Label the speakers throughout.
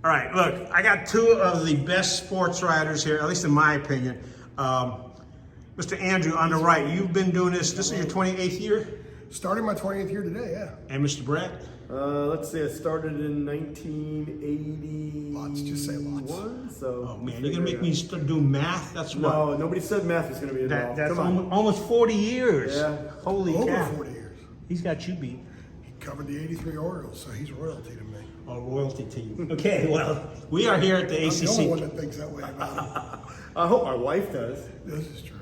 Speaker 1: All right, look, I got two of the best sports writers here, at least in my opinion. Mr. Andrew, on the right, you've been doing this is your 28th year?
Speaker 2: Starting my 20th year today, yeah.
Speaker 1: And Mr. Brett?
Speaker 3: Let's see, I started in 1980.
Speaker 2: Lots, just say lots.
Speaker 3: So
Speaker 1: Oh man, you're gonna make me do math? That's what?
Speaker 3: No, nobody said math was gonna be involved.
Speaker 1: That's
Speaker 3: Come on.
Speaker 1: almost 40 years.
Speaker 3: Yeah.
Speaker 1: Holy
Speaker 2: Over
Speaker 1: cow.
Speaker 2: 40 years.
Speaker 1: He's got you beat.
Speaker 2: He covered the 83 Orioles, so he's royalty to me.
Speaker 1: Oh, royalty team. Okay, well, we are here at the
Speaker 2: I'm
Speaker 1: ACC.
Speaker 2: the only one that thinks that way about him.
Speaker 3: I hope my wife does.
Speaker 2: This is true.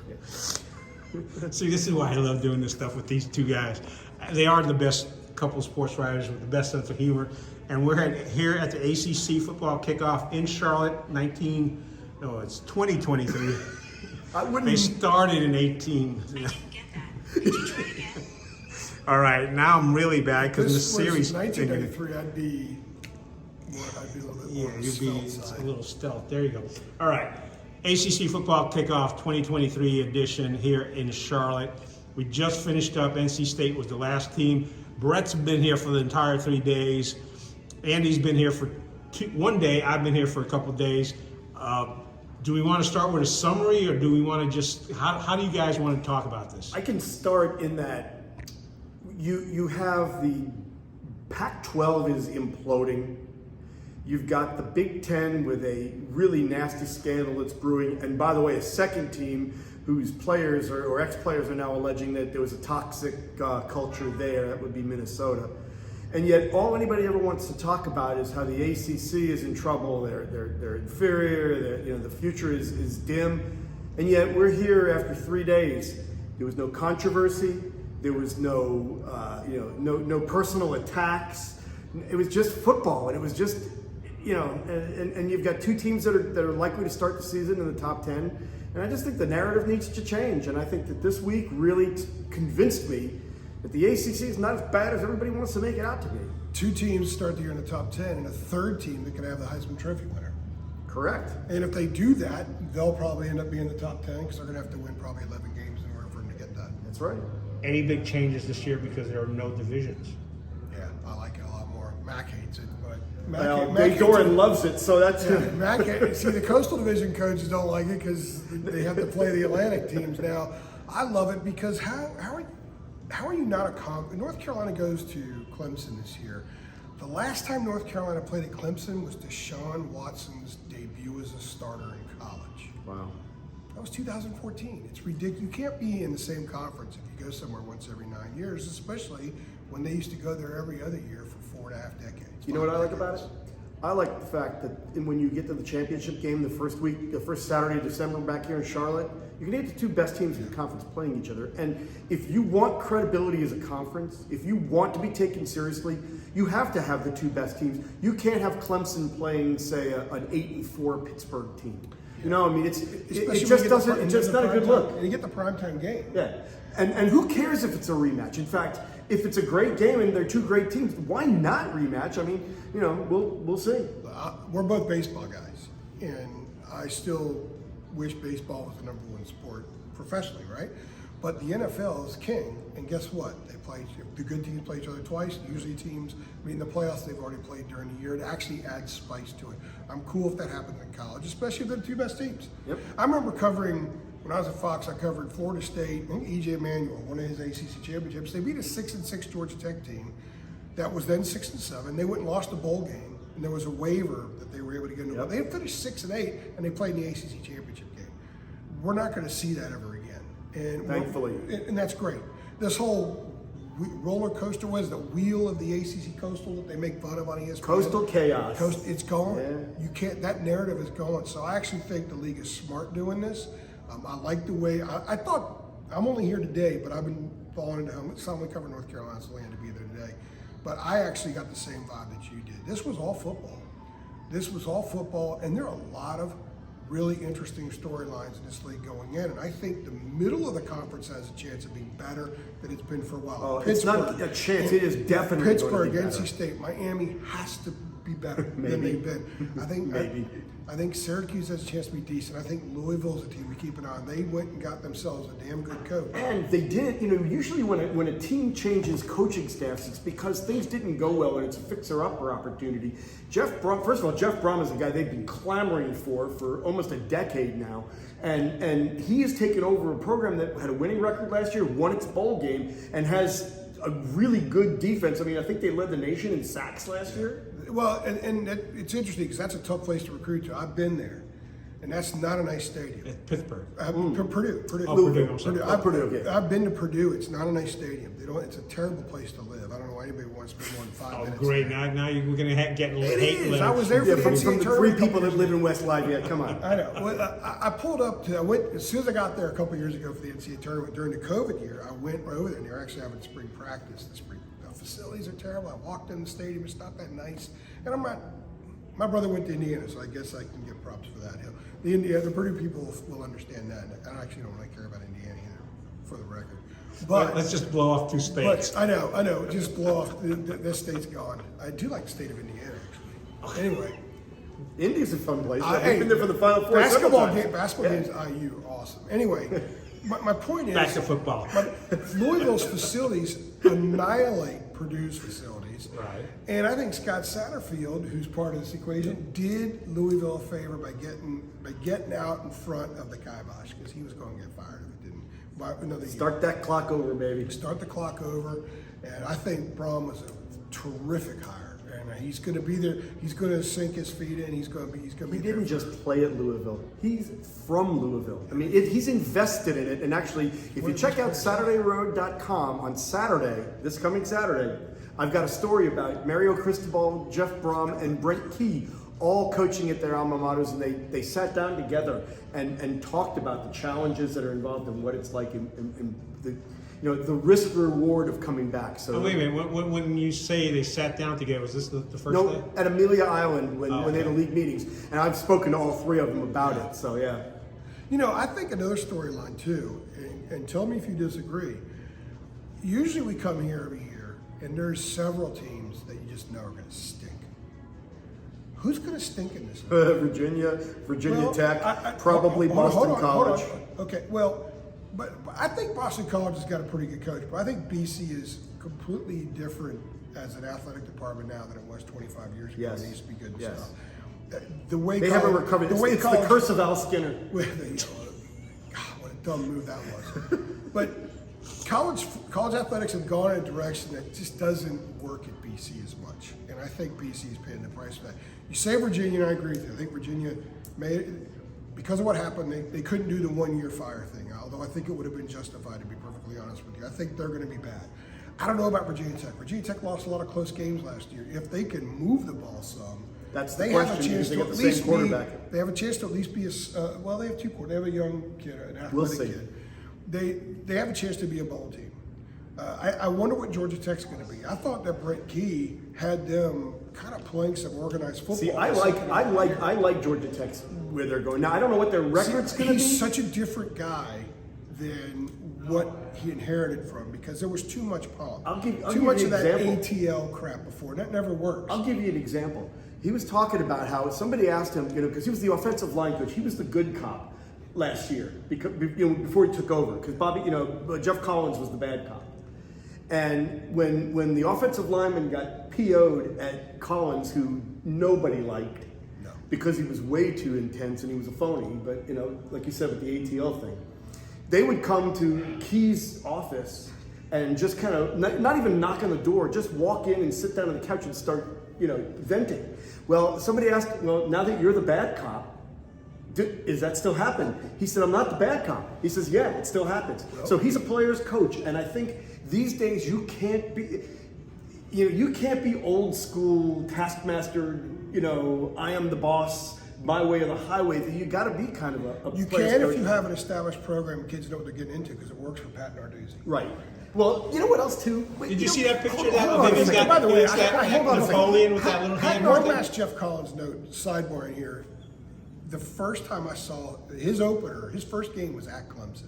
Speaker 1: See, this is why I love doing this stuff with these two guys. They are the best couple of sports writers with the best sense of humor. And we're here at the ACC Football Kickoff in Charlotte, it's 2023. They started in 18.
Speaker 4: I didn't get that. Could you try again?
Speaker 1: All right, now I'm really bad because this series.
Speaker 2: 1993, I'd be a little bit more
Speaker 1: Yeah, you'd be
Speaker 2: stealth
Speaker 1: a little stealth. There you go. All right. ACC Football Kickoff 2023 edition here in Charlotte. We just finished up. NC State was the last team. Brett's been here for the entire 3 days. Andy's been here for one day. I've been here for a couple of days. Do we want to start with a summary, or do we want to just, how do you guys want to talk about this?
Speaker 3: I can start in that you have the Pac-12 is imploding. You've got the Big Ten with a really nasty scandal that's brewing. And by the way, a second team whose players or ex-players are now alleging that there was a toxic culture there. That would be Minnesota. And yet all anybody ever wants to talk about is how the ACC is in trouble. They're inferior. The future is dim. And yet we're here after 3 days. There was no controversy. There was no personal attacks. It was just football, and it was just, and you've got two teams that are likely to start the season in the top 10. And I just think the narrative needs to change. And I think that this week really convinced me that the ACC is not as bad as everybody wants to make it out to be.
Speaker 2: Two teams start the year in the top 10, and a third team that can have the Heisman Trophy winner.
Speaker 3: Correct.
Speaker 2: And if they do that, they'll probably end up being in the top 10 because they're going to have to win probably 11 games in order for them to get that.
Speaker 3: That's right.
Speaker 1: Any big changes this year because there are no divisions?
Speaker 2: Yeah, I like it a lot more. Mac hates it, but
Speaker 3: Mac Doran loves it, so that's good.
Speaker 2: Mac, see, the Coastal Division coaches don't like it because they have to play the Atlantic teams now. I love it because how are you not a North Carolina goes to Clemson this year. The last time North Carolina played at Clemson was Deshaun Watson's debut as a starter in college.
Speaker 3: Wow.
Speaker 2: That was 2014. It's ridiculous. You can't be in the same conference if you go somewhere once every 9 years, especially when they used to go there every other year for 4.5 decades.
Speaker 3: You know what I like about it? I like the fact that when you get to the championship game the first Saturday of December back here in Charlotte, you're going to get the two best teams in the conference playing each other. And if you want credibility as a conference, if you want to be taken seriously, you have to have the two best teams. You can't have Clemson playing, say, an 8-4 Pittsburgh team. You know, I mean, it's not a good look.
Speaker 2: And you get the primetime game.
Speaker 3: Yeah. And who cares if it's a rematch? In fact, if it's a great game and they're two great teams, why not rematch? I mean, we'll see.
Speaker 2: We're both baseball guys, and I still wish baseball was the number one sport professionally, right? But the NFL is king, and guess what? The good teams play each other twice. Usually teams, in the playoffs, they've already played during the year. It actually adds spice to it. I'm cool if that happens in college, especially if they're the two best teams.
Speaker 3: Yep.
Speaker 2: I remember when I was at Fox, I covered Florida State and E.J. Manuel, one of his ACC championships. They beat a 6-6 Georgia Tech team that was then 6-7. They went and lost a bowl game, and there was a waiver that they were able to get into. Yep. They had finished 6-8, and they played in the ACC championship game. We're not going to see that ever again. And
Speaker 3: thankfully.
Speaker 2: And that's great. This whole roller coaster was the wheel of the ACC Coastal that they make fun of on ESPN.
Speaker 3: Coastal chaos.
Speaker 2: It's gone.
Speaker 3: Yeah.
Speaker 2: You can't. That narrative is gone. So I actually think the league is smart doing this. I like the way. I thought I'm only here today, but I've been falling into home. It's only covering North Carolina, so I had to be there today. But I actually got the same vibe that you did. This was all football. And there are a lot of really interesting storylines in this league going in. And I think the middle of the conference has a chance of being better than it's been for a while.
Speaker 3: Oh, it's not a chance. It is definitely
Speaker 2: Pittsburgh,
Speaker 3: going to be
Speaker 2: NC
Speaker 3: better.
Speaker 2: State, Miami has to be better than
Speaker 3: Maybe.
Speaker 2: they've been. I think
Speaker 3: Maybe.
Speaker 2: I think Syracuse has a chance to be decent. I think Louisville's a team we keep an eye on. They went and got themselves a damn good coach.
Speaker 3: And they did, usually when a team changes coaching staffs, it's because things didn't go well and it's a fixer-upper opportunity. Jeff Brohm, first of all, Jeff Brohm is a guy they've been clamoring for almost a decade now. And he has taken over a program that had a winning record last year, won its bowl game, and has a really good defense. I mean, I think they led the nation in sacks last year.
Speaker 2: Well, and it's interesting because that's a tough place to recruit to. I've been there, and that's not a nice stadium.
Speaker 1: At Pittsburgh.
Speaker 2: Purdue.
Speaker 1: Oh, Purdue, I'm sorry.
Speaker 2: I've been to Purdue. It's not a nice stadium. It's a terrible place to live. I don't know why anybody wants to spend more than 5 minutes.
Speaker 1: Oh, great. Now we're going to get
Speaker 2: It
Speaker 1: hate
Speaker 2: is.
Speaker 1: letters.
Speaker 2: I was there for
Speaker 3: Yeah,
Speaker 2: the
Speaker 3: from
Speaker 2: NCAA
Speaker 3: the
Speaker 2: tournament.
Speaker 3: three people that live in West Lafayette, come on.
Speaker 2: I know. Well, I pulled up to. I went as soon as I got there a couple of years ago for the NCAA tournament. During the COVID year, I went over there, and they're actually having spring practice. The facilities are terrible. I walked in the stadium; it's not that nice. And I'm not. My brother went to Indiana, so I guess I can give props for that. The Purdue people will understand that. I actually don't really care about Indiana either, for the record. But
Speaker 1: Let's just blow off 2 states.
Speaker 2: I know. Just blow off. This state's gone. I do like the state of Indiana, actually. Anyway.
Speaker 3: India's a fun place.
Speaker 2: Hey,
Speaker 3: We've been there for the Final Four.
Speaker 2: Basketball
Speaker 3: several times.
Speaker 2: basketball games at IU are awesome. Anyway, my point is
Speaker 1: Back to football.
Speaker 2: Louisville's facilities annihilate Purdue's facilities.
Speaker 1: Right.
Speaker 2: And I think Scott Satterfield, who's part of this equation, did Louisville a favor by getting out in front of the kibosh because he was going to get fired if it didn't. By another year.
Speaker 3: Start that clock over, baby.
Speaker 2: Start the clock over, and I think Brohm was a terrific hire, and he's going to be there. He's going to sink his feet in. He's going to be.
Speaker 3: He didn't just play at Louisville. He's from Louisville. I mean, he's invested in it. And actually, if you check out SaturdayRoad.com on Saturday, this coming Saturday, I've got a story about Mario Cristobal, Jeff Brohm, and Brent Key all coaching at their alma maters, and they sat down together and talked about the challenges that are involved and what it's like in the risk reward of coming back. So
Speaker 1: Wait a minute. When you say they sat down together, was this the first
Speaker 3: no,
Speaker 1: day?
Speaker 3: at Amelia Island when they had
Speaker 1: okay.
Speaker 3: the league meetings, and I've spoken to all 3 of them about it. So yeah.
Speaker 2: I think another storyline too, and tell me if you disagree. Usually we come here every year, and there's several teams that you just know are going to stink. Who's going to stink in this?
Speaker 3: Virginia
Speaker 2: Well,
Speaker 3: Tech, probably Boston College.
Speaker 2: Hold on. Okay, well, but I think Boston College has got a pretty good coach, but I think BC is completely different as an athletic department now than it was 25 years ago.
Speaker 3: Yes.
Speaker 2: It used to be good
Speaker 3: Yes.
Speaker 2: stuff. The way
Speaker 3: They haven't recovered. It's the curse of Al Skinner.
Speaker 2: God, what a dumb move that was. But college athletics have gone in a direction that just doesn't work at BC as much, and I think BC is paying the price for that. You say Virginia, and I agree with you. I think Virginia made it because of what happened. They couldn't do the 1-year fire thing, although I think it would have been justified, to be perfectly honest with you. I think they're going to be bad. I don't know about Virginia Tech. Virginia Tech lost a lot of close games last year. If they can move the ball some,
Speaker 3: That's the
Speaker 2: they
Speaker 3: question,
Speaker 2: have a chance
Speaker 3: because they
Speaker 2: to
Speaker 3: got
Speaker 2: at
Speaker 3: the
Speaker 2: least
Speaker 3: same quarterback.
Speaker 2: be. They have a chance to at least be a. Well, they have 2 quarterbacks. They have a young kid, an athletic
Speaker 3: We'll see.
Speaker 2: kid. They have a chance to be a bowl team. I wonder what Georgia Tech's going to be. I thought that Brent Key had them kind of playing some organized football.
Speaker 3: See, I like Georgia Tech's where they're going. Now I don't know what their record's going to be.
Speaker 2: He's such a different guy than what he inherited from, because there was too much pomp.
Speaker 3: I'll give
Speaker 2: too much
Speaker 3: you
Speaker 2: of
Speaker 3: an
Speaker 2: that
Speaker 3: example.
Speaker 2: ATL crap before. That never works.
Speaker 3: I'll give you an example. He was talking about how somebody asked him, because he was the offensive line coach. He was the good cop last year before he took over, because Jeff Collins was the bad cop. And when the offensive lineman got PO'd at Collins, who nobody liked, because he was way too intense and he was a phony, but like you said with the ATL thing, they would come to Key's office and just kind of not even knock on the door, just walk in and sit down on the couch and start venting. Well, somebody asked, well, now that you're the bad cop, is that still happening? He said, I'm not the bad cop. He says, yeah, it still happens. So he's a player's coach, and I think these days you can't be old school taskmaster. I am the boss, my way or the highway. You got to be kind of a
Speaker 2: You
Speaker 3: player's
Speaker 2: can
Speaker 3: coach.
Speaker 2: if you have an established program. Kids know what they're getting into because it works for Pat Narduzzi.
Speaker 3: Right. Well, you know what else too?
Speaker 1: Did you see that picture
Speaker 2: Hold
Speaker 1: of
Speaker 2: on a
Speaker 1: him? He's
Speaker 2: second.
Speaker 1: got,
Speaker 2: By the way,
Speaker 1: he's got
Speaker 2: hold on a second.
Speaker 1: Napoleon with that little
Speaker 2: Pat
Speaker 1: hand.
Speaker 2: Narduzzi, Jeff Collins note, sidebar here. The first time I saw his opener, his first game was at Clemson.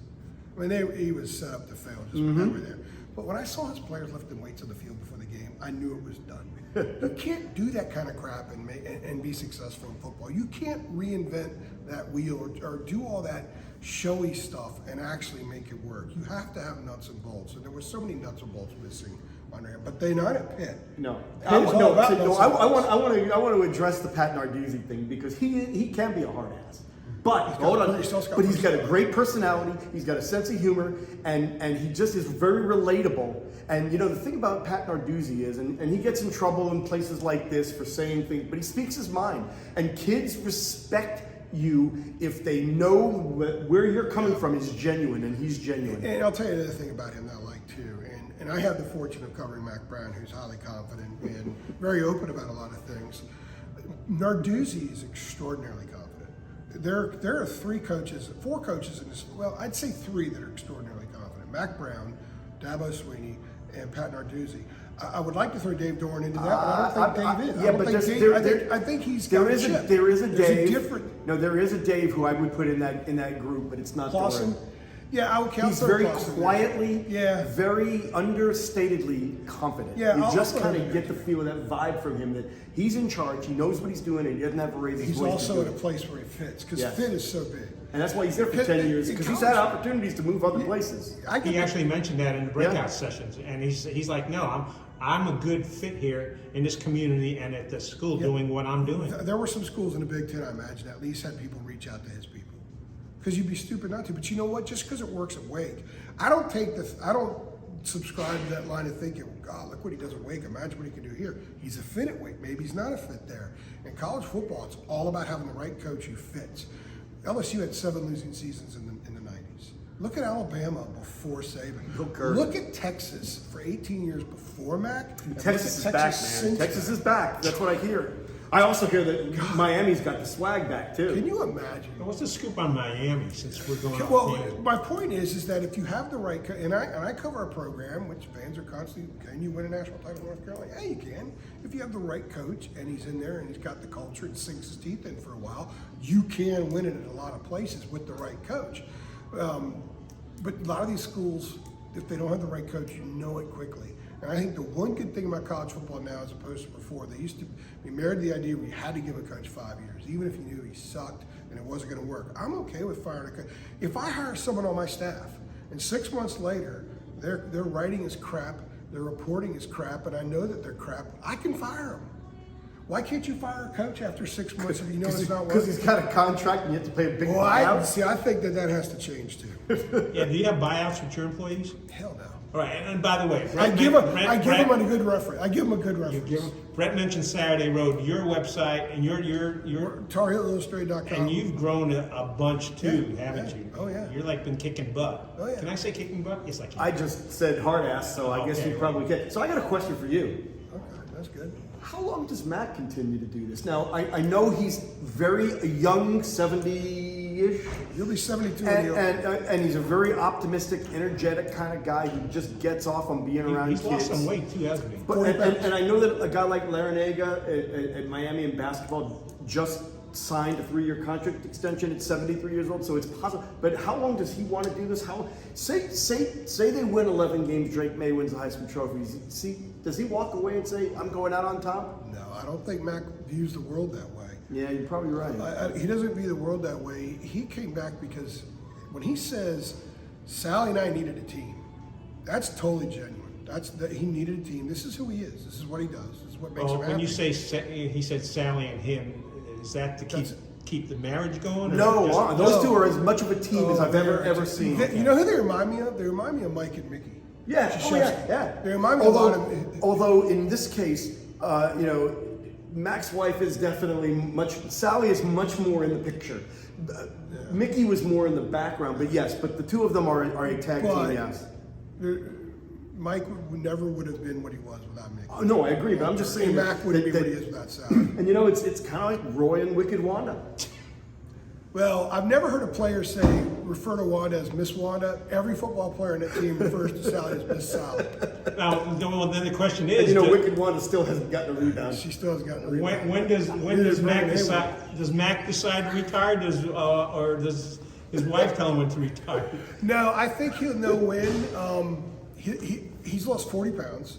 Speaker 2: I mean, he was set up to fail, just remember there. But when I saw his players lifting weights on the field before the game, I knew it was done. You can't do that kind of crap and be successful in football. You can't reinvent that wheel or do all that showy stuff and actually make it work. You have to have nuts and bolts, and there were so many nuts and bolts missing under him. But they're not at Pitt.
Speaker 3: No,
Speaker 2: I
Speaker 3: want to address the Pat Narduzzi thing because he can be a hard ass. But hold on, but he's got a great personality. He's got a sense of humor, and he just is very relatable. And the thing about Pat Narduzzi is, and he gets in trouble in places like this for saying things, but he speaks his mind, and kids respect you if they know where you're coming from is genuine, and he's genuine.
Speaker 2: And I'll tell you another thing about him that I like too. And I have the fortune of covering Mac Brown, who's highly confident and very open about a lot of things. Narduzzi is extraordinarily confident. There are four coaches in this. Well, I'd say three that are extraordinarily confident: Mac Brown, Dabo Sweeney, and Pat Narduzzi. I would like to throw Dave Dorn into that, but I don't think Dave is.
Speaker 3: Yeah, but
Speaker 2: I think he's
Speaker 3: there
Speaker 2: got
Speaker 3: is
Speaker 2: a chip.
Speaker 3: there is a
Speaker 2: There's
Speaker 3: Dave.
Speaker 2: different
Speaker 3: There is a Dave who I would put in that group, but it's not
Speaker 2: Clausen.
Speaker 3: Dorn.
Speaker 2: Yeah, I would count.
Speaker 3: He's very
Speaker 2: Clausen
Speaker 3: quietly,
Speaker 2: there.
Speaker 3: very understatedly confident.
Speaker 2: Yeah,
Speaker 3: you
Speaker 2: I'll
Speaker 3: just
Speaker 2: put
Speaker 3: kind
Speaker 2: him
Speaker 3: of
Speaker 2: there.
Speaker 3: get the feel of that vibe from him that he's in charge. He knows what he's doing, and he doesn't have to raise his
Speaker 2: He's
Speaker 3: voice.
Speaker 2: also at a place where he fits because
Speaker 3: Yes.
Speaker 2: Pitt is so big.
Speaker 3: And that's why he's there for
Speaker 2: Pitt-
Speaker 3: 10 years,
Speaker 2: in
Speaker 3: because he's had
Speaker 2: college-
Speaker 3: opportunities to move other places.
Speaker 1: He actually mentioned that in the breakout
Speaker 3: Yeah.
Speaker 1: sessions, and he's like, no, I'm a good fit here in this community and at the school doing what I'm doing.
Speaker 2: There were some schools in the Big Ten, I imagine, at least had people reach out to his people. Because you'd be stupid not to. But you know what? Just because it works at Wake, I don't subscribe to that line of thinking, God, look what he does at Wake. Imagine what he can do here. He's a fit at Wake. Maybe he's not a fit there. In college football, it's all about having the right coach who fits. LSU had 7 losing seasons in the 90s. Look at Alabama before Saban. Look at Texas for 18 years before Mac. And
Speaker 3: Texas is
Speaker 2: look at
Speaker 3: back, man.
Speaker 2: since
Speaker 3: Texas
Speaker 2: Mac.
Speaker 3: is back. That's what I hear. I also hear that Miami's got the swag back, too.
Speaker 2: Can you imagine?
Speaker 1: What's the scoop on Miami since we're going off
Speaker 2: Well,
Speaker 1: tangent?
Speaker 2: my point is that if you have the right, and I cover a program which fans are constantly, can you win a national title in North Carolina? Yeah, you can. If you have the right coach and he's in there and he's got the culture and sinks his teeth in for a while, you can win it at a lot of places with the right coach. But a lot of these schools, if they don't have the right coach, you know it quickly. And I think the one good thing about college football now, as opposed to before, they used to be married to the idea we had to give a coach 5 years, even if you knew he sucked and it wasn't going to work. I'm okay with firing a coach. If I hire someone on my staff and 6 months later their writing is crap, their reporting is crap, and I know that they're crap, I can fire them. Why can't you fire a coach after 6 months if you know it's not working?
Speaker 3: Because he's got a contract and you have to pay a big
Speaker 2: Well,
Speaker 3: buyout.
Speaker 2: I think that has to change too.
Speaker 1: Yeah, do you have buyouts with your employees?
Speaker 2: Hell no.
Speaker 1: All right, and by the way,
Speaker 2: I give him a good reference. I give him a good reference.
Speaker 1: Brett mentioned Saturday Road, your website, and your
Speaker 2: TarHeelIllustrated.com.
Speaker 1: and you've grown a bunch too, haven't
Speaker 2: yeah.
Speaker 1: you?
Speaker 2: Oh, yeah.
Speaker 1: You're like been kicking butt.
Speaker 2: Oh, yeah.
Speaker 1: Can I say kicking butt? Yes, I can.
Speaker 3: I just said hard ass, so I guess
Speaker 1: Okay.
Speaker 3: you probably can. So I got a question for you.
Speaker 2: Okay, that's good.
Speaker 3: How long does Matt continue to do this? Now, I know he's very young, 70-ish.
Speaker 2: He'll be 72 in the
Speaker 3: And he's a very optimistic, energetic kind of guy who just gets off on being around
Speaker 1: He's
Speaker 3: kids.
Speaker 1: lost some weight too, hasn't he?
Speaker 3: But, and I know that a guy like Larinaga at Miami in basketball just signed a 3-year contract extension at 73 years old, so it's possible. But how long does he want to do this? Say they win 11 games, Drake May wins the Heisman Trophy. Does he walk away and say, I'm going out on top?
Speaker 2: No, I don't think Mac views the world that way.
Speaker 3: Yeah, you're probably right.
Speaker 2: He doesn't view the world that way. He came back because when he says, Sally and I needed a team, that's totally genuine. He needed a team. This is who he is. This is what he does. This is what makes him happy.
Speaker 1: When you say he said Sally and him, is that to keep the marriage going? or
Speaker 3: No,
Speaker 1: just-
Speaker 3: those two are as much of a team as I've ever seen.
Speaker 2: You know who they remind me of? They remind me of Mike and Mickey.
Speaker 3: Yeah,
Speaker 2: Krzyzewski. They remind me a lot of.
Speaker 3: Although in this case, Mac's wife is definitely Sally is much more in the picture. Mickey was more in the background, but the two of them are a tag team. Yes.
Speaker 2: Mike never would have been what he was without Mickey.
Speaker 3: Oh, no, I agree, but I'm just saying
Speaker 2: And Mac wouldn't be what he is without Sally.
Speaker 3: And it's kind of like Roy and Wicked Wanda.
Speaker 2: Well, I've never heard a player refer to Wanda as Miss Wanda. Every football player in that team refers to Sally as Miss Sally.
Speaker 1: Now, then the question is,
Speaker 3: Wicked Wanda still hasn't gotten a rebound.
Speaker 2: She still hasn't gotten a rebound.
Speaker 1: when does Mac decide? Does Mac decide to retire? Or does his wife tell him when to retire?
Speaker 2: No, I think he'll know when. He's lost 40 pounds.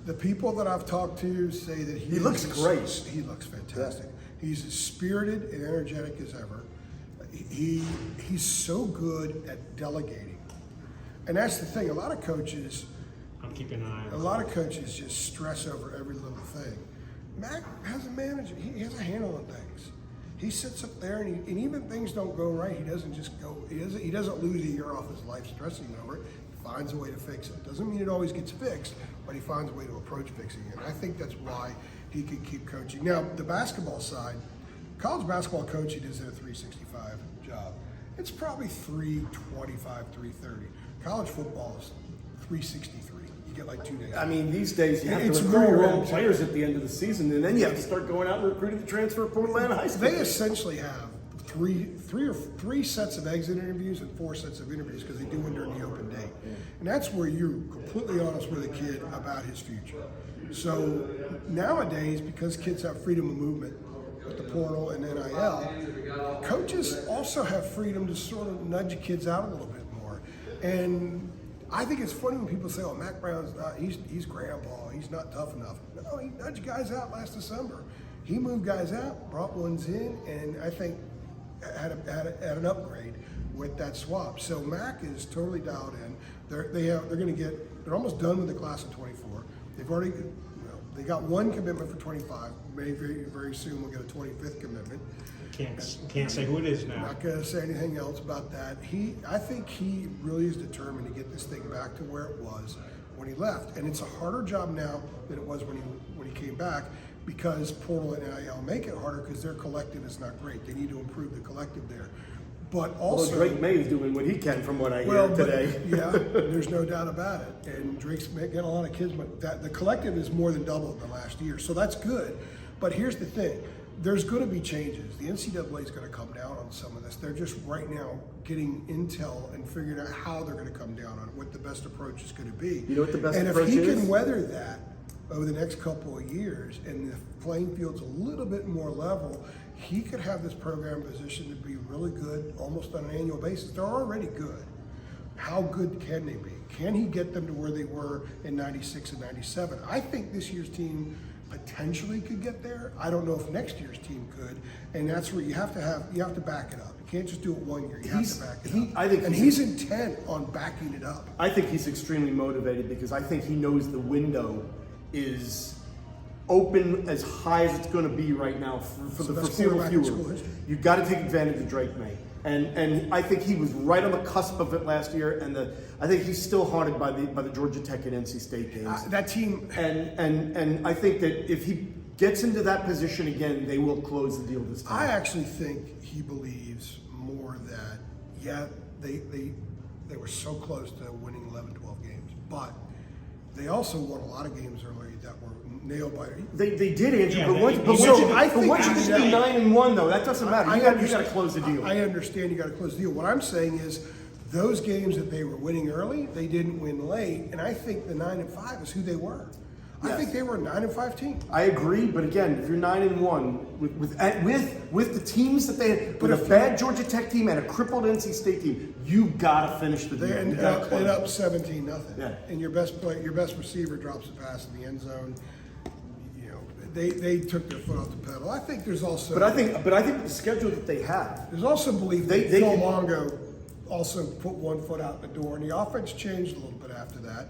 Speaker 2: The people that I've talked to say that
Speaker 3: He looks great.
Speaker 2: He looks fantastic. He's as spirited and energetic as ever. He's so good at delegating, and that's the thing. A lot of coaches just stress over every little thing. Mac has a manager. He has a handle on things. He sits up there, and even things don't go right, he doesn't just go. He doesn't lose a year off his life stressing over it. He finds a way to fix it. Doesn't mean it always gets fixed, but he finds a way to approach fixing it. And I think that's why he can keep coaching. Now, the basketball side, college basketball coaching isn't a 365 job. It's probably 325, 330. College football is 363. You get like 2 days.
Speaker 3: I mean, these days you have
Speaker 2: It's
Speaker 3: to recruit
Speaker 2: more
Speaker 3: your own
Speaker 2: relative.
Speaker 3: players at the end of the season, and then you have to start going out and recruiting the transfer portal and high school.
Speaker 2: They essentially have three sets of exit interviews and 4 sets of interviews because they do one during the open day. And that's where you're completely honest with a kid about his future. So nowadays, because kids have freedom of movement with the portal and NIL, coaches also have freedom to sort of nudge kids out a little bit more. And I think it's funny when people say, "Oh, Mac Brown's not, he's grandpa, he's not tough enough." No, he nudged guys out last December. He moved guys out, brought ones in, and I think had an upgrade with that swap. So Mac is totally dialed in. They're almost done with the class of 24. They've already, they got one commitment for 25. Maybe very soon we'll get a 25th commitment.
Speaker 1: Can't say who it is
Speaker 2: I'm
Speaker 1: now.
Speaker 2: not going to say anything else about that. I think he really is determined to get this thing back to where it was when he left, and it's a harder job now than it was when he came back, because portal and NIL make it harder because their collective is not great. They need to improve the collective there. But also,
Speaker 3: Drake May is doing what he can, from what I hear today.
Speaker 2: Yeah, there's no doubt about it. And Drake's getting a lot of kids, but the collective is more than doubled in the last year, so that's good. But here's the thing. There's going to be changes. The NCAA is going to come down on some of this. They're just right now getting intel and figuring out how they're going to come down on it, what the best approach is going to be.
Speaker 3: You know what the best
Speaker 2: approach
Speaker 3: approach is?
Speaker 2: And if he can weather that over the next couple of years and the playing field's a little bit more level, he could have this program positioned to be really good almost on an annual basis. They're already good. How good can they be? Can he get them to where they were in 96 and 97? I think this year's team potentially could get there. I don't know if next year's team could, and that's where you have to back it up. You can't just do it one year. You have to back it up. He's intent on backing it up.
Speaker 3: I think he's extremely motivated because I think he knows the window is open as high as it's going to be right now for the foreseeable future. You've got to take advantage of Drake May. And I think he was right on the cusp of it last year, and I think he's still haunted by the Georgia Tech and NC State games.
Speaker 2: That team,
Speaker 3: and I think that if he gets into that position again, they will close the deal this time.
Speaker 2: I actually think he believes more that they were so close to winning 11, 12 games, but they also won a lot of games early that were nailed by.
Speaker 3: They did, Andrew.
Speaker 1: Yeah,
Speaker 3: but once you get to be 9-1, though, that doesn't matter. You got to close the deal.
Speaker 2: I understand you got to close the deal. What I'm saying is, those games that they were winning early, they didn't win late, and I think the 9-5 is who they were.
Speaker 3: Yes.
Speaker 2: I think they were a 9-5 team.
Speaker 3: I agree, but again, if you're 9-1 with the teams that they had, with a bad Georgia Tech team and a crippled NC State team, you gotta finish the deal.
Speaker 2: They ended up 17-0.
Speaker 3: Yeah.
Speaker 2: And your best receiver drops a pass in the end zone. They took their foot off the pedal. I think there's also.
Speaker 3: But I think the schedule that they have.
Speaker 2: There's also belief
Speaker 3: They
Speaker 2: that Phil
Speaker 3: can-
Speaker 2: Longo also put one foot out the door, and the offense changed a little bit after that.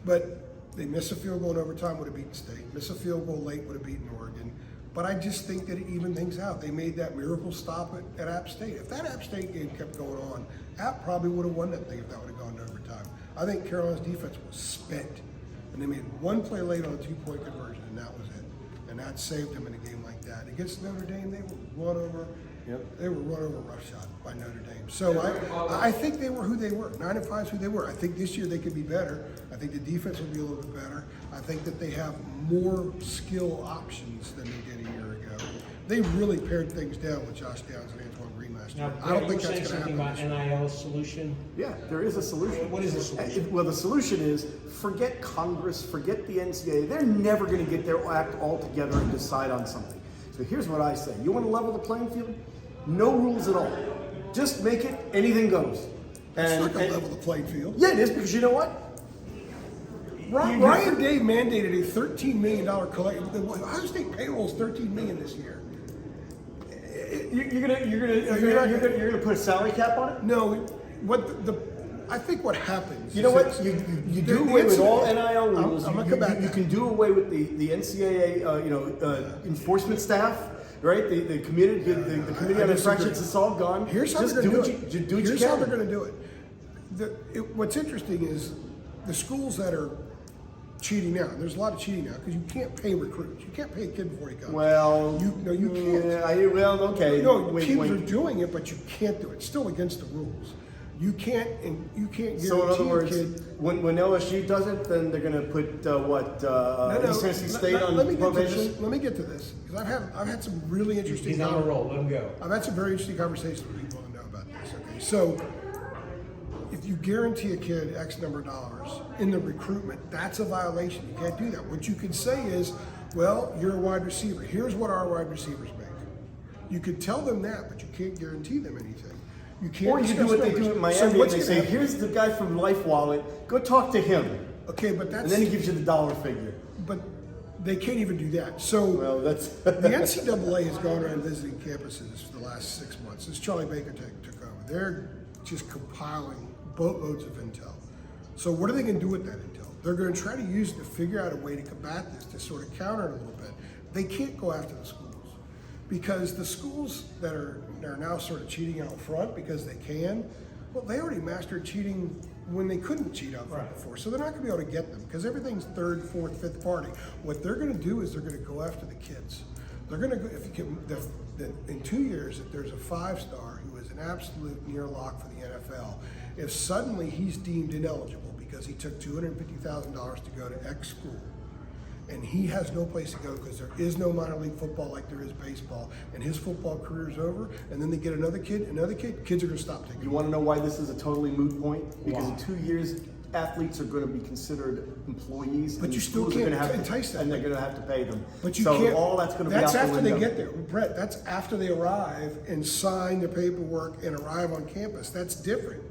Speaker 2: But they missed a field goal in overtime, would have beaten State. Missed a field goal late, would have beaten Oregon. But I just think that it evened things out. They made that miracle stop at App State. If that App State game kept going on, App probably would have won that thing if that would have gone to overtime. I think Carolina's defense was spent, and they made one play late on a 2-point conversion, and that was it. And that saved them in a game like that. Against Notre Dame, they were run over.
Speaker 3: Yep.
Speaker 2: They were run over roughshod by Notre Dame. So I think they were who they were. 9-5 is who they were. I think this year they could be better. I think the defense will be a little bit better. I think that they have more skill options than they did a year ago. They really pared things down with Josh Downs and Antoine Green last year.
Speaker 1: Now,
Speaker 2: I don't think
Speaker 1: you're
Speaker 2: that's
Speaker 1: saying
Speaker 2: going to happen.
Speaker 1: something about NIL solution.
Speaker 3: Yeah, there is a solution.
Speaker 1: What is the solution?
Speaker 3: Well, the solution is forget Congress, forget the NCAA. They're never going to get their act all together and decide on something. So here's what I say. You want to level the playing field? No rules at all. Just make it anything goes.
Speaker 2: It's not going to level the playing field.
Speaker 3: Yeah, it is, because you know what?
Speaker 2: Ryan Day mandated a $13 million collective. The Ohio State payroll is $13 million this year.
Speaker 3: You're gonna put a salary cap on it?
Speaker 2: No, I think what happens.
Speaker 3: You know what? You do away with all NIL rules.
Speaker 2: I'm gonna come back.
Speaker 3: You can do away with the NCAA enforcement staff, right? The committee, the committee on infractions. It's all gone.
Speaker 2: Here's how
Speaker 3: Just
Speaker 2: they're
Speaker 3: do
Speaker 2: going
Speaker 3: what
Speaker 2: to
Speaker 3: you
Speaker 2: do it.
Speaker 3: do. What
Speaker 2: Here's
Speaker 3: you
Speaker 2: how
Speaker 3: can.
Speaker 2: they're going to do it. What's interesting is the schools that are cheating now. There's a lot of cheating now because you can't pay recruits. You can't pay a kid before he comes.
Speaker 3: Well,
Speaker 2: you can't.
Speaker 3: Okay.
Speaker 2: No, teams are doing it, but you can't do it. It's still against the rules. You can't guarantee
Speaker 3: So in other words,
Speaker 2: a kid.
Speaker 3: when LSU does it, then they're going to put East Tennessee State on probation.
Speaker 2: Let me get to this because I've had some really interesting.
Speaker 1: He's on a roll. Let him go.
Speaker 2: I've had some very interesting conversations with people who know about this. Okay, so if you guarantee a kid X number of dollars in the recruitment, that's a violation. You can't do that. What you can say is, well, you're a wide receiver. Here's what our wide receivers make. You could tell them that, but you can't guarantee them anything. You can't.
Speaker 3: Or you do what they do in Miami and they say,
Speaker 2: happen?
Speaker 3: here's the guy from Life Wallet, go talk to him.
Speaker 2: Okay, but that's.
Speaker 3: And then he gives you the dollar figure.
Speaker 2: But they can't even do that. So
Speaker 3: Well, that's
Speaker 2: the NCAA has gone around visiting campuses for the last 6 months since Charlie Baker took over. They're just compiling boatloads of intel. So what are they going to do with that intel? They're going to try to use it to figure out a way to combat this, to sort of counter it a little bit. They can't go after the schools because the schools that are now sort of cheating out front because they can, well, they already mastered cheating when they couldn't cheat out front before. So they're not going to be able to get them because everything's third, fourth, fifth party. What they're going to do is they're going to go after the kids. They're going to go, if you can, in 2 years, if there's a 5-star who is an absolute near lock for the NFL, if suddenly he's deemed ineligible because he took $250,000 to go to X school, and he has no place to go because there is no minor league football like there is baseball, and his football career is over, and then they get another kid, kids are going to stop taking
Speaker 3: You
Speaker 2: him.
Speaker 3: want to know why this is a totally moot point? Because in 2 years, athletes are going to be considered employees.
Speaker 2: But
Speaker 3: and
Speaker 2: you still
Speaker 3: schools are
Speaker 2: can't
Speaker 3: gonna have to-
Speaker 2: entice them.
Speaker 3: And they're going to have to pay them.
Speaker 2: But you
Speaker 3: so
Speaker 2: can't.
Speaker 3: all that's going to be
Speaker 2: That's
Speaker 3: out the
Speaker 2: after
Speaker 3: window.
Speaker 2: they get there, Brett. That's after they arrive and sign the paperwork and arrive on campus. That's different.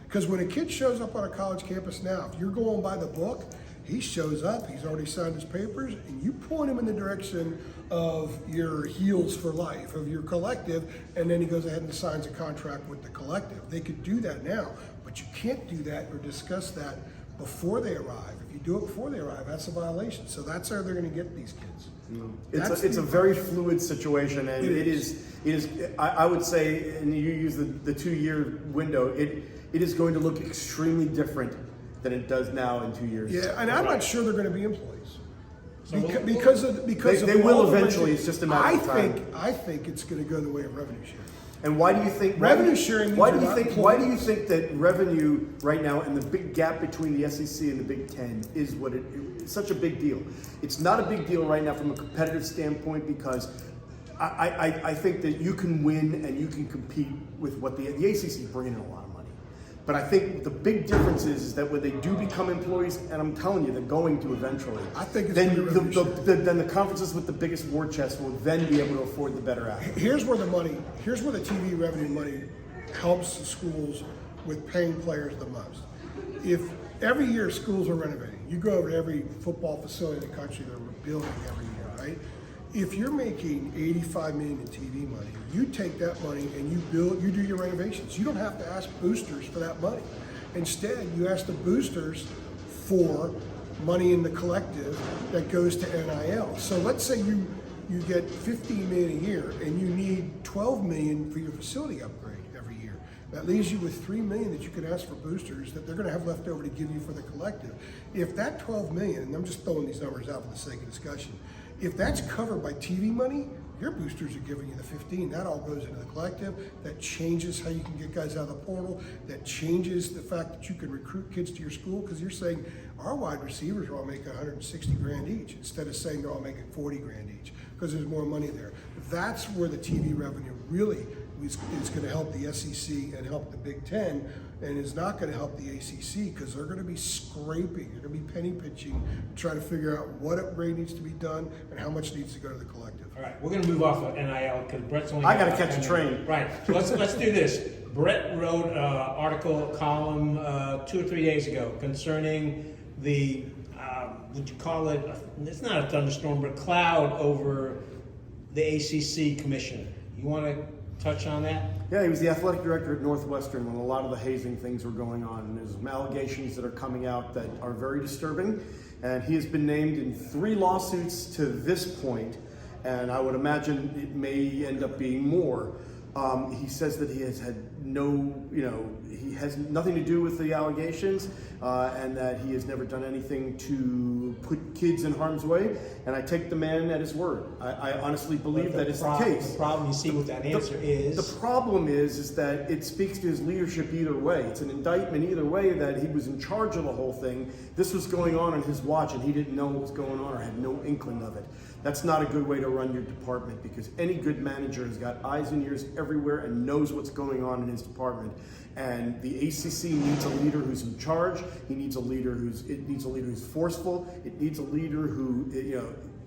Speaker 2: Because when a kid shows up on a college campus now, if you're going by the book, he shows up. He's already signed his papers, and you point him in the direction of your heels for life, of your collective, and then he goes ahead and signs a contract with the collective. They could do that now, but you can't do that or discuss that before they arrive. If you do it before they arrive, that's a violation. So that's how they're going to get these kids.
Speaker 3: It's a very fluid situation, and it is. I would say, and you use the 2 year window. It is going to look extremely different than it does now in 2 years.
Speaker 2: Yeah, and I'm not sure they're going to be employees. Because
Speaker 3: They will eventually. It's just a matter of time.
Speaker 2: I think it's going to go the way of revenue sharing.
Speaker 3: And why do you think
Speaker 2: Revenue sharing
Speaker 3: Why
Speaker 2: means
Speaker 3: do you
Speaker 2: you're
Speaker 3: think?
Speaker 2: not
Speaker 3: Why do you think that revenue right now and the big gap between the SEC and the Big Ten is what it's such a big deal? It's not a big deal right now from a competitive standpoint because I think that you can win and you can compete with what the ACC is bringing in a lot of money. But I think the big difference is that when they do become employees, and I'm telling you, they're going to eventually.
Speaker 2: I think it's
Speaker 3: then
Speaker 2: gonna be revenue
Speaker 3: then the conferences with the biggest war chest will then be able to afford the better athletes.
Speaker 2: Here's where the TV revenue money helps the schools with paying players the most. If every year schools are renovating, you go over to every football facility in the country, they're building every year, right? If you're making $85 million in TV money, you take that money and you do your renovations. You don't have to ask boosters for that money. Instead, you ask the boosters for money in the collective that goes to NIL. So let's say you get $15 million a year and you need $12 million for your facility upgrade every year. That leaves you with $3 million that you can ask for boosters that they're going to have left over to give you for the collective. If that $12 million, and I'm just throwing these numbers out for the sake of discussion, if that's covered by TV money, your boosters are giving you the 15. That all goes into the collective. That changes how you can get guys out of the portal. That changes the fact that you can recruit kids to your school because you're saying our wide receivers are all making 160 grand each instead of saying they're all making 40 grand each because there's more money there. That's where the TV revenue really is going to help the SEC and help the Big Ten, and is not going to help the ACC because they're going to be scraping, they're going to be penny pinching, try to figure out what upgrade needs to be done and how much needs to go to the collective.
Speaker 1: All right, we're going to move off of NIL because Brett's only.
Speaker 3: I got to
Speaker 1: got
Speaker 3: catch a
Speaker 1: 10
Speaker 3: train.
Speaker 1: minutes. Right. So let's do this. Brett wrote an article, column 2 or 3 days ago concerning the would you call it, it's not a thunderstorm, but a cloud over the ACC commissioner. You want to touch on that?
Speaker 3: Yeah, he was the athletic director at Northwestern when a lot of the hazing things were going on. And there's some allegations that are coming out that are very disturbing. And he has been named in 3 lawsuits to this point, and I would imagine it may end up being more. He says that he has had he has nothing to do with the allegations, and that he has never done anything to put kids in harm's way. And I take the man at his word. I honestly believe that it's the case.
Speaker 1: The problem you see with that answer is...
Speaker 3: The problem is that it speaks to his leadership either way. It's an indictment either way that he was in charge of the whole thing. This was going on his watch, and he didn't know what was going on or had no inkling of it. That's not a good way to run your department, because any good manager has got eyes and ears everywhere and knows what's going on in his department. And the ACC needs a leader who's in charge. It needs a leader who's forceful. It needs a leader who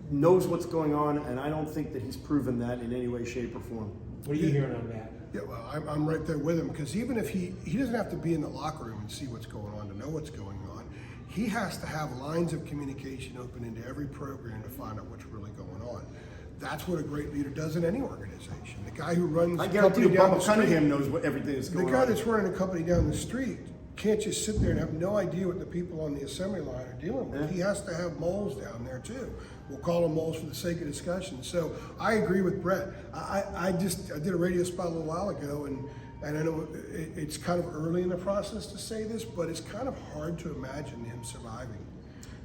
Speaker 3: knows what's going on. And I don't think that he's proven that in any way, shape, or form.
Speaker 1: What are you hearing on that?
Speaker 2: Yeah, well, I'm right there with him, because even if he doesn't have to be in the locker room and see what's going on to know what's going on, he has to have lines of communication open into every program to find out what's really going on. That's what a great leader does in any organization. The guy who runs
Speaker 3: I
Speaker 2: the
Speaker 3: guarantee
Speaker 2: company
Speaker 3: you,
Speaker 2: down the
Speaker 3: Bubba
Speaker 2: street,
Speaker 3: Cunningham knows what everything is going
Speaker 2: the
Speaker 3: on.
Speaker 2: guy that's running a company down the street can't just sit there and have no idea what the people on the assembly line are dealing with.
Speaker 3: Yeah.
Speaker 2: He has to have moles down there too. We'll call them moles for the sake of discussion. So I agree with Brett. I did a radio spot a little while ago, and I know it's kind of early in the process to say this, but it's kind of hard to imagine him surviving.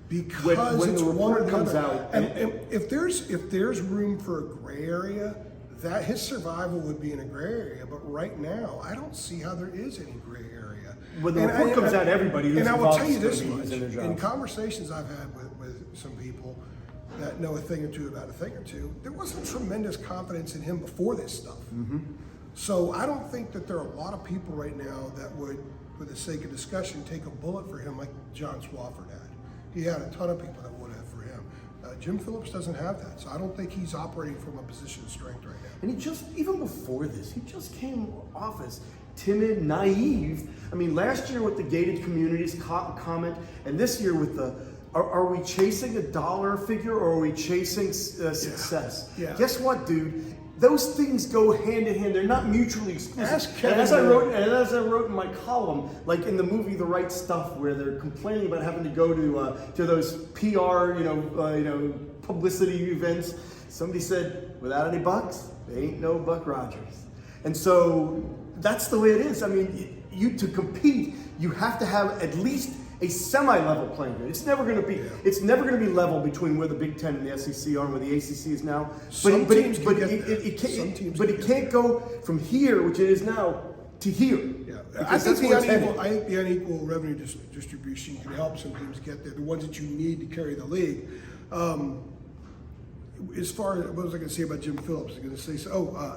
Speaker 2: Because
Speaker 3: when
Speaker 2: it's
Speaker 3: the
Speaker 2: one or
Speaker 3: report
Speaker 2: the
Speaker 3: comes
Speaker 2: other.
Speaker 3: out,
Speaker 2: And if there's room for a gray area, that his survival would be in a gray area. But right now, I don't see how there is any gray area.
Speaker 3: When the report comes out, everybody who's
Speaker 2: and I will
Speaker 3: involved
Speaker 2: tell you
Speaker 3: is
Speaker 2: this
Speaker 3: gonna be
Speaker 2: much:
Speaker 3: losing their jobs.
Speaker 2: in conversations I've had with some people that know a thing or two about a thing or two, there wasn't tremendous confidence in him before this stuff.
Speaker 3: Mm-hmm.
Speaker 2: So I don't think that there are a lot of people right now that would, for the sake of discussion, take a bullet for him like John Swafford had. He had a ton of people that would have for him. Jim Phillips doesn't have that, so I don't think he's operating from a position of strength right now.
Speaker 3: And even before this, he just came off as timid, naive. I mean, last year with the gated communities comment, and this year with the, are we chasing a dollar figure or are we chasing success?
Speaker 2: Yeah.
Speaker 3: Guess what, dude? Those things go hand in hand. They're not mutually exclusive.
Speaker 2: Ask
Speaker 3: And
Speaker 2: Kevin
Speaker 3: as I wrote in my column, like in the movie The Right Stuff, where they're complaining about having to go to those PR, publicity events. Somebody said, without any bucks, there ain't no Buck Rogers. And so that's the way it is. I mean, to compete, you have to have at least a semi-level playing field. It's never going to be level between where the Big Ten and the SEC are and where the ACC is now. But it can't go from here, which it is now, to here.
Speaker 2: Yeah,
Speaker 3: Because
Speaker 2: I think
Speaker 3: that's where it's headed.
Speaker 2: the unequal revenue distribution can help some teams get there. The ones that you need to carry the league. As far as what was I going to say about Jim Phillips? I was going to say,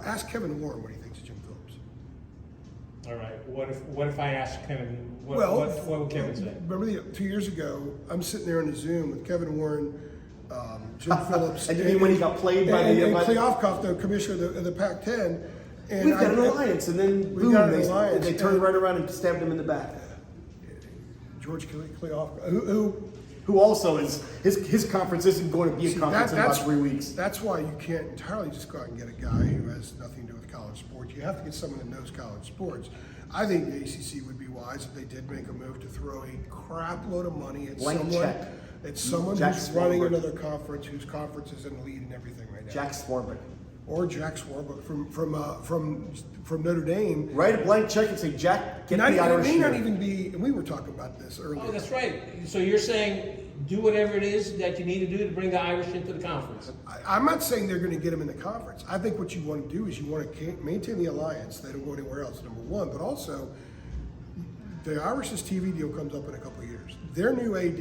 Speaker 2: ask Kevin Warren what he thinks of Jim Phillips.
Speaker 1: All right. What if I ask Kevin? What would Kevin say?
Speaker 2: Remember 2 years ago, I'm sitting there on the Zoom with Kevin Warren, Jim Phillips,
Speaker 3: And you mean when he got played by the
Speaker 2: Kleofkoff, the commissioner of the Pac-10. And
Speaker 3: We've got an alliance, and then
Speaker 2: we
Speaker 3: boom,
Speaker 2: got an alliance,
Speaker 3: they turned right around and stabbed him in the back.
Speaker 2: George Kleofkoff,
Speaker 3: Who also is his conference isn't going to be a conference in about 3 weeks.
Speaker 2: That's why you can't entirely just go out and get a guy who has nothing to do with college sports. You have to get someone that knows college sports. I think the ACC would be wise if they did make a move to throw a crap load of money at someone
Speaker 3: Jack
Speaker 2: who's running
Speaker 3: Swarbrick.
Speaker 2: another conference, whose conference is in the lead and everything right now.
Speaker 3: Jack Swarbrick.
Speaker 2: Or Jack Swarbrick from Notre Dame.
Speaker 3: Write a blank check and say, Jack, get the Irish
Speaker 2: It may not
Speaker 3: here.
Speaker 2: even be, and we were talking about this earlier.
Speaker 1: Oh, that's right. So you're saying do whatever it is that you need to do to bring the Irish into the conference.
Speaker 2: I'm not saying they're going to get him in the conference. I think what you want to do is you want to maintain the alliance. They don't go anywhere else, number one. But also, the Irish's TV deal comes up in a couple of years. Their new AD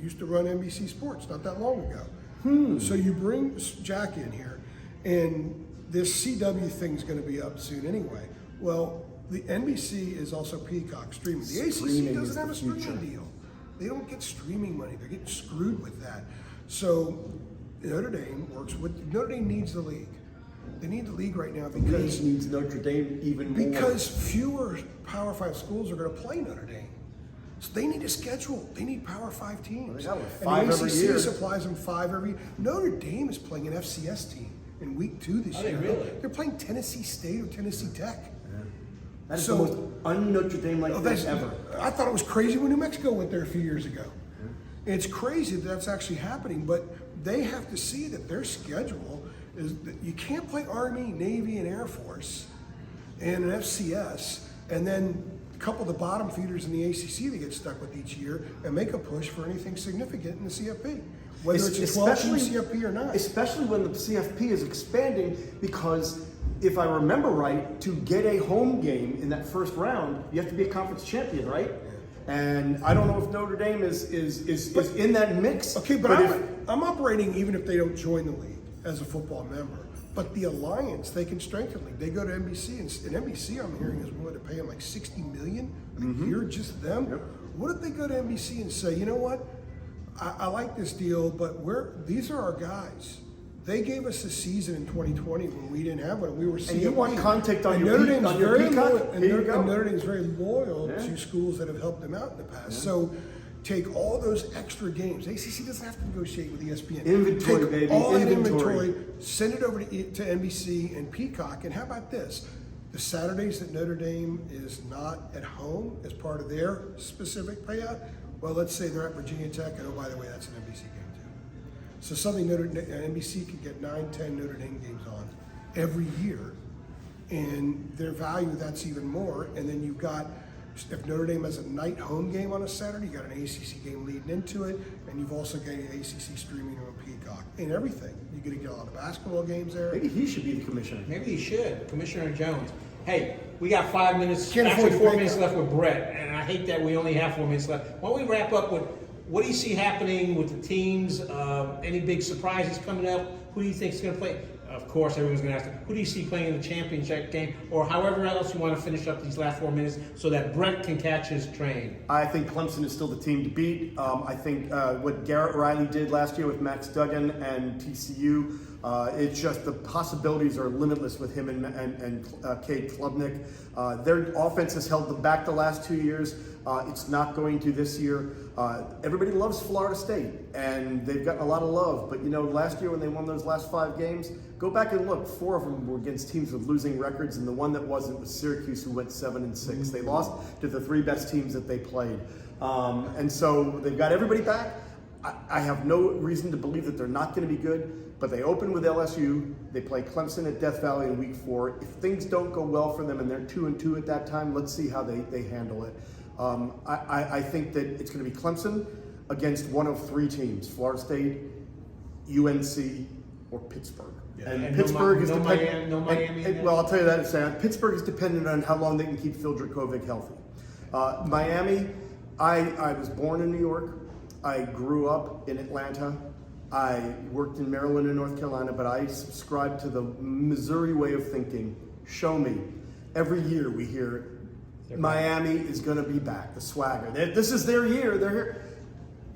Speaker 2: used to run NBC Sports not that long ago. So you bring Jack in here, and this CW thing's going to be up soon anyway. Well, the NBC is also Peacock streaming. The ACC doesn't have a streaming deal. They don't get streaming money. They're getting screwed with that. So Notre Dame needs the league. They need the league right now because
Speaker 3: needs Notre Dame even more.
Speaker 2: because fewer Power 5 schools are going to play Notre Dame. So they need a schedule. They need Power 5 teams.
Speaker 3: Well, they got,
Speaker 2: and
Speaker 3: 5
Speaker 2: the
Speaker 3: every
Speaker 2: ACC
Speaker 3: year.
Speaker 2: supplies them 5 every. Notre Dame is playing an FCS team in week 2 this year.
Speaker 1: Really?
Speaker 2: They're playing Tennessee State or Tennessee Tech.
Speaker 3: That is
Speaker 2: So-
Speaker 3: the most un-Notre Dame-like thing ever.
Speaker 2: I thought it was crazy when New Mexico went there a few years ago. It's crazy that that's actually happening, but they have to see that their schedule is that you can't play Army, Navy, and Air Force and an FCS, and then a couple of the bottom feeders in the ACC they get stuck with each year and make a push for anything significant in the CFP, whether it's a 12-team CFP or not.
Speaker 3: Especially when the CFP is expanding, because if I remember right, to get a home game in that first round, you have to be a conference champion, right? And I don't know if Notre Dame is in that mix.
Speaker 2: Okay, but I'm operating even if they don't join the league as a football member. But the alliance, they can strengthen the league. They go to NBC, and NBC, I'm hearing, is willing to pay them like $60 million a year, just them.
Speaker 3: Yep.
Speaker 2: What if they go to NBC and say, you know what, I like this deal, but these are our guys. They gave us a season in 2020 when we didn't have one. We were.
Speaker 3: And you want contact on
Speaker 2: and
Speaker 3: your
Speaker 2: Notre
Speaker 3: Peacock?
Speaker 2: Dame's very
Speaker 3: Peacock?
Speaker 2: loyal, and
Speaker 3: Here you go.
Speaker 2: Notre Dame's very loyal
Speaker 3: Yeah.
Speaker 2: to schools that have helped them out in the past. So take all those extra games. ACC doesn't have to negotiate with ESPN.
Speaker 3: Inventory,
Speaker 2: take
Speaker 3: baby,
Speaker 2: all that
Speaker 3: inventory.
Speaker 2: send it over to NBC and Peacock. And how about this? The Saturdays that Notre Dame is not at home as part of their specific payout. Well, let's say they're at Virginia Tech, and oh, by the way, that's an NBC game too. So something NBC could get 9-10 Notre Dame games on every year, and their value, that's even more. And then you've got, if Notre Dame has a night home game on a Saturday, you got an ACC game leading into it, and you've also got an ACC streaming on Peacock and everything. You're going to get a lot of basketball games there.
Speaker 3: Maybe he should be the commissioner.
Speaker 1: Maybe he should, Commissioner Jones. Hey, we got 5 minutes,
Speaker 2: Can't
Speaker 1: actually
Speaker 2: afford to
Speaker 1: 4
Speaker 2: pay
Speaker 1: minutes
Speaker 2: that.
Speaker 1: left with Brett, and I hate that we only have 4 minutes left. Why don't we wrap up with, what do you see happening with the teams? Any big surprises coming up? Who do you think is going to play? Of course, everyone's going to ask, who do you see playing in the championship game? Or however else you want to finish up these last 4 minutes so that Brett can catch his train.
Speaker 3: I think Clemson is still the team to beat. I think what Garrett Riley did last year with Max Duggan and TCU, it's just the possibilities are limitless with him and Cade Klubnik. Their offense has held them back the last 2 years. It's not going to this year. Everybody loves Florida State, and they've gotten a lot of love. But, you know, last year when they won those last 5 games, go back and look. 4 of them were against teams with losing records, and the one that wasn't was Syracuse, who went 7-6. They lost to the 3 best teams that they played. And so they've got everybody back. I have no reason to believe that they're not going to be good, but they open with LSU. They play Clemson at Death Valley in week 4. If things don't go well for them and they're 2-2 at that time, let's see how they handle it. I think that it's going to be Clemson against one of 3 teams: Florida State, UNC, or Pittsburgh.
Speaker 1: Yeah.
Speaker 3: And
Speaker 1: And
Speaker 3: Pittsburgh is
Speaker 1: no
Speaker 3: dependent.
Speaker 1: Miami in there?
Speaker 3: Well, I'll tell you that in a second. Pittsburgh is dependent on how long they can keep Phil Dracovic healthy. Miami, I was born in New York. I grew up in Atlanta. I worked in Maryland and North Carolina, but I subscribe to the Missouri way of thinking. Show me. Every year we hear Miami is going to be back, the swagger. This is their year. They're here.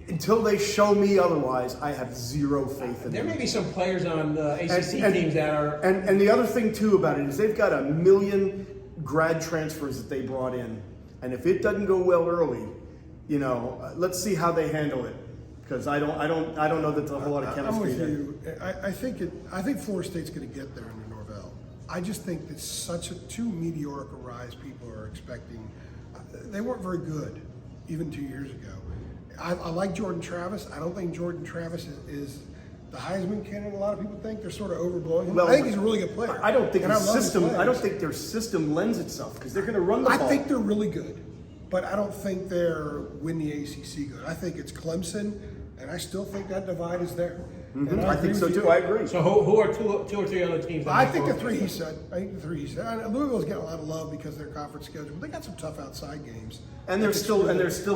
Speaker 3: Until they show me otherwise, I have zero faith in
Speaker 1: There
Speaker 3: them.
Speaker 1: may be some players on ACC teams that are...
Speaker 3: And the other thing, too, about it is they've got 1 million grad transfers that they brought in. And if it doesn't go well early, you know, let's see how they handle it. Because I don't know that there's a whole lot of chemistry
Speaker 2: I'm with
Speaker 3: there.
Speaker 2: you. I think Florida State's going to get there under Norvell. I just think that such a too meteoric a rise people are expecting. They weren't very good even 2 years ago. I like Jordan Travis. I don't think Jordan Travis is the Heisman candidate. A lot of people think they're sort of overblowing him.
Speaker 3: Well,
Speaker 2: I think he's a really good player.
Speaker 3: I don't think
Speaker 2: And
Speaker 3: the
Speaker 2: I love his
Speaker 3: system. I
Speaker 2: players.
Speaker 3: don't think their system lends itself because they're going to run the ball.
Speaker 2: I think they're really good, but I don't think they're win the ACC good. I think it's Clemson, and I still think that divide is there. And
Speaker 3: I
Speaker 2: agree
Speaker 3: think so
Speaker 2: with you.
Speaker 3: too. I agree.
Speaker 1: So who are two or three other teams? that
Speaker 2: I
Speaker 1: make
Speaker 2: think the
Speaker 1: those?
Speaker 2: 3 he said. Louisville's getting a lot of love because of their conference schedule. But they got some tough outside games.
Speaker 3: And they're still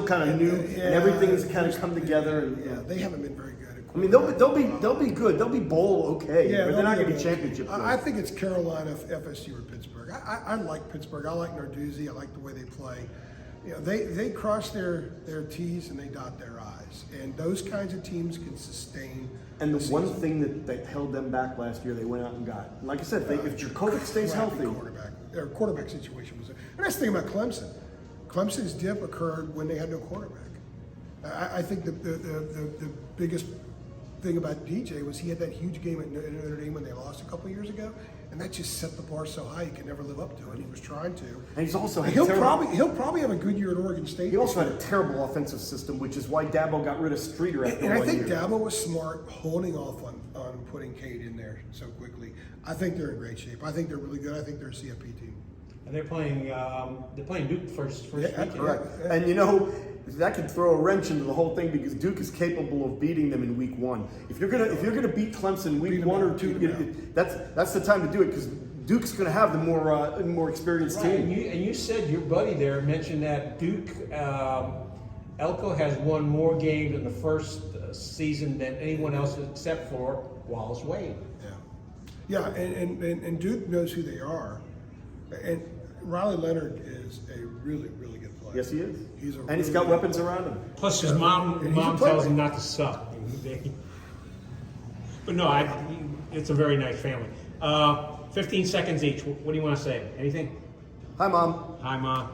Speaker 3: kind of new, and everything's kind of come together. And,
Speaker 2: Yeah, they haven't been very good.
Speaker 3: I mean, they'll be good. They'll be bowl okay,
Speaker 2: Yeah,
Speaker 3: but they're not
Speaker 2: they'll
Speaker 3: going to be
Speaker 2: good.
Speaker 3: championship good.
Speaker 2: I think it's Carolina, FSU, or Pittsburgh. I like Pittsburgh. I like Narduzzi. I like the way they play. You know, they cross their T's and they dot their I's, and those kinds of teams can sustain.
Speaker 3: And the
Speaker 2: a
Speaker 3: one
Speaker 2: season.
Speaker 3: thing that held them back last year, they went out and got. Like I said, if Dracovic stays
Speaker 2: Crappy
Speaker 3: healthy,
Speaker 2: their quarterback situation was there. And that's the thing about Clemson. Clemson's dip occurred when they had no quarterback. I think the biggest thing about DJ was he had that huge game at Notre Dame when they lost a couple years ago, and that just set the bar so high he could never live up to it. He was trying to.
Speaker 3: And he's also
Speaker 2: he'll probably have a good year at Oregon State.
Speaker 3: He also had a terrible offensive system, which is why Dabo got rid of Streeter after
Speaker 2: and I
Speaker 3: 1
Speaker 2: think
Speaker 3: year.
Speaker 2: Dabo was smart holding off on putting Cade in there so quickly. I think they're in great shape. I think they're really good. I think they're a CFP team.
Speaker 1: And they're playing Duke first weekend.
Speaker 3: Correct. And you know, that could throw a wrench into the whole thing because Duke is capable of beating them in week 1. If you're gonna beat Clemson week 1 or 2, that's the time to do it because Duke's gonna have the more experienced
Speaker 1: Right,
Speaker 3: team.
Speaker 1: and you said your buddy there mentioned that Duke Elko has won more games in the first season than anyone else except for Wallace Wade.
Speaker 2: Yeah, and Duke knows who they are, and Riley Leonard is a really, really good player.
Speaker 3: Yes, he is.
Speaker 2: He's
Speaker 3: He's got weapons around him.
Speaker 1: Plus, his
Speaker 2: And
Speaker 1: mom
Speaker 2: he's a
Speaker 1: tells
Speaker 2: playmaker.
Speaker 1: him not to suck. But no, it's a very nice family. 15 seconds each. What do you want to say? Anything?
Speaker 3: Hi, Mom.
Speaker 1: Hi, Mom.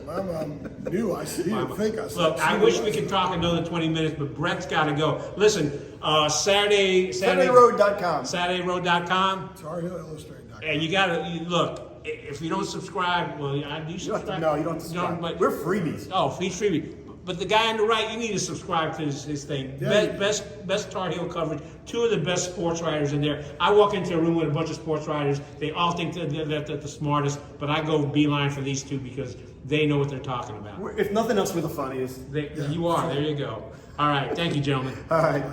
Speaker 2: My mom knew I see you think I said.
Speaker 1: Look, I wish we could talk another 20 minutes, but Brett's got to go. Listen,
Speaker 3: SaturdayRoad.com.
Speaker 1: SaturdayRoad.com.
Speaker 2: TarHillIllustrated.com.
Speaker 1: And you got to look. If you don't subscribe, well, do you subscribe?
Speaker 3: No, you don't subscribe.
Speaker 1: but-
Speaker 3: We're freebies.
Speaker 1: Oh, he's freebie. But the guy on the right, you need to subscribe to his thing.
Speaker 2: Yeah,
Speaker 1: Best Tar Heel coverage. 2 of the best sports writers in there. I walk into a room with a bunch of sports writers. They all think that they're the smartest, but I go beeline for these 2 because they know what they're talking about.
Speaker 3: If nothing else, we're the funniest.
Speaker 1: You are. There you go. All right. Thank you, gentlemen.
Speaker 3: All right.